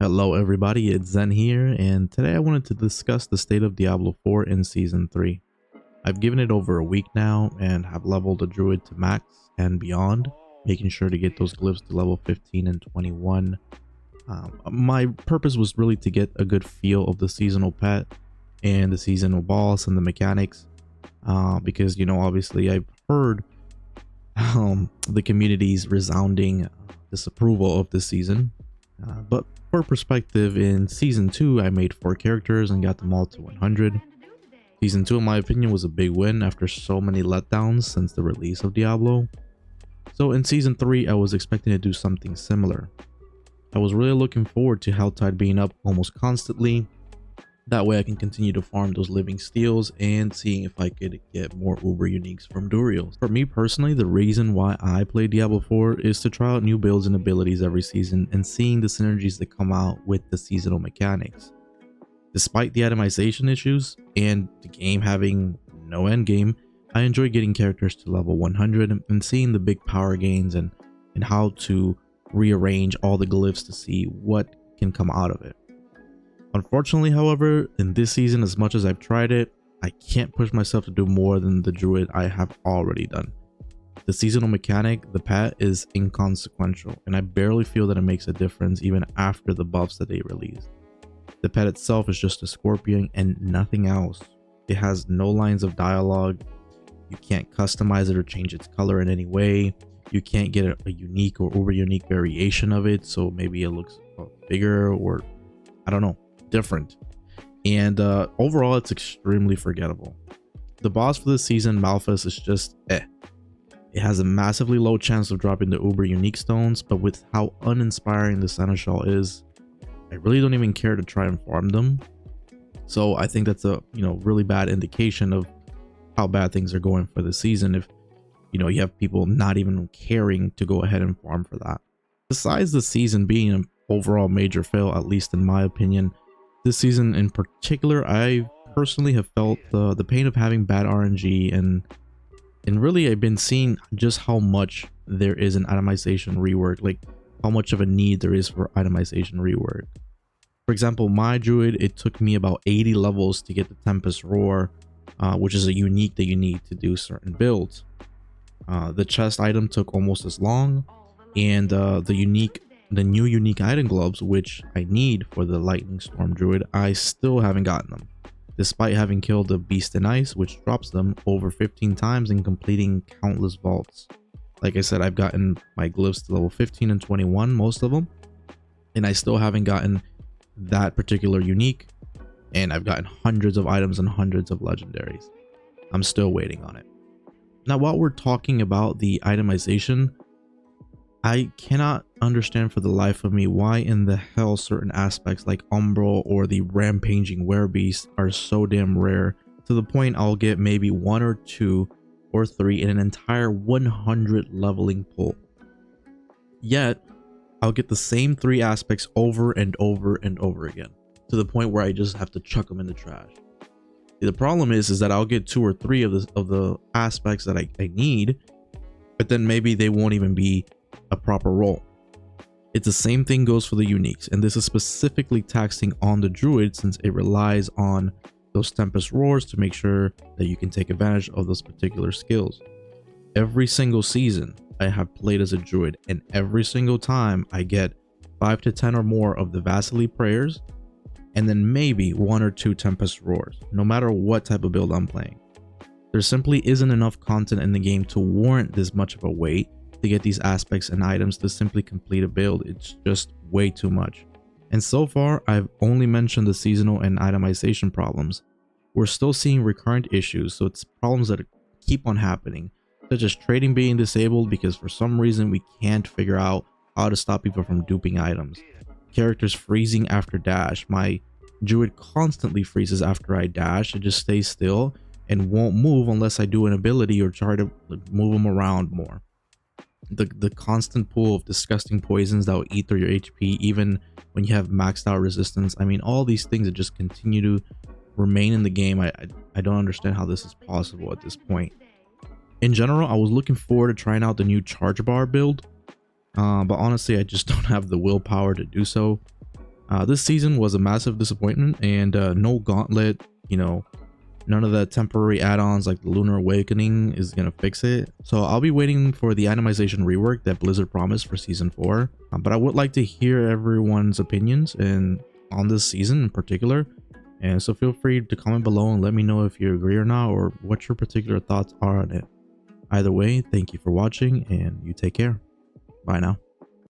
Hello everybody, it's Zen here, and today I wanted to discuss the state of Diablo 4 in Season 3. I've given it over a week now and have leveled a druid to max and beyond, making sure to get those glyphs to level 15 and 21. My purpose was really to get a good feel of the seasonal pet and the seasonal boss and the mechanics, because, obviously I've heard the community's resounding disapproval of this season. But for perspective, in Season 2, I made 4 characters and got them all to 100. Season 2, in my opinion, was a big win after so many letdowns since the release of Diablo. So in Season 3, I was expecting to do something similar. I was really looking forward to Helltide being up almost constantly. That way I can continue to farm those living steals and seeing if I could get more uber uniques from Duriels. For me personally, the reason why I play Diablo 4 is to try out new builds and abilities every season and seeing the synergies that come out with the seasonal mechanics. Despite the itemization issues and the game having no end game, I enjoy getting characters to level 100 and seeing the big power gains and how to rearrange all the glyphs to see what can come out of it. Unfortunately, however, in this season, as much as I've tried it, I can't push myself to do more than the druid I have already done. The seasonal mechanic, the pet, is inconsequential, and I barely feel that it makes a difference even after the buffs that they released. The pet itself is just a scorpion and nothing else. It has no lines of dialogue. You can't customize it or change its color in any way. You can't get a unique or over unique variation of it, so maybe it looks bigger or I don't know, different. And overall, it's extremely forgettable. The boss for this season, Malphas, is just It has a massively low chance of dropping the uber unique stones, but with how uninspiring the Seneschal is, I really don't even care to try and farm them. So I think that's a really bad indication of how bad things are going for the season if you have people not even caring to go ahead and farm for that. Besides the season being an overall major fail, at least in my opinion, this season in particular, I personally have felt the pain of having bad RNG, and really I've been seeing just how much there is an itemization rework, like how much of a need there is for itemization rework. For example, my druid, it took me about 80 levels to get the Tempest Roar, which is a unique that you need to do certain builds. The chest item took almost as long, and the new unique item gloves, which I need for the Lightning Storm druid, I still haven't gotten them, despite having killed the Beast in Ice, which drops them over 15 times and completing countless vaults. Like I said, I've gotten my glyphs to level 15 and 21, most of them, and I still haven't gotten that particular unique, and I've gotten hundreds of items and hundreds of legendaries. I'm still waiting on it. Now, while we're talking about the itemization, I cannot understand for the life of me why in the hell certain aspects like Umbral or the rampaging werebeast are so damn rare, to the point I'll get maybe 1 or 2 or 3 in an entire 100 leveling pool. Yet, I'll get the same 3 aspects over and over and over again, to the point where I just have to chuck them in the trash. The problem is that I'll get 2 or 3 of the aspects that I need, but then maybe they won't even be a proper role. It's the same thing goes for the uniques, and this is specifically taxing on the druid since it relies on those Tempest Roars to make sure that you can take advantage of those particular skills. Every single season I have played as a druid, and every single time I get 5 to 10 or more of the Vasily prayers, and then maybe 1 or 2 Tempest Roars, no matter what type of build I'm playing. There simply isn't enough content in the game to warrant this much of a wait to get these aspects and items to simply complete a build. It's just way too much. And so far, I've only mentioned the seasonal and itemization problems. We're still seeing recurrent issues, so it's problems that keep on happening, such as trading being disabled because for some reason we can't figure out how to stop people from duping items. Characters freezing after dash. My druid constantly freezes after I dash. It just stays still and won't move unless I do an ability or try to move them around more. The constant pool of disgusting poisons that will eat through your HP even when you have maxed out resistance. I mean, all these things that just continue to remain in the game. I don't understand how this is possible at this point. In general, I was looking forward to trying out the new charge bar build, but honestly I just don't have the willpower to do so. This season was a massive disappointment, and no gauntlet, you know, none of the temporary add-ons like the Lunar Awakening is gonna fix it. So I'll be waiting for the itemization rework that Blizzard promised for season 4. But I would like to hear everyone's opinions and on this season in particular. And so feel free to comment below and let me know if you agree or not, or what your particular thoughts are on it. Either way, thank you for watching and you take care. Bye now.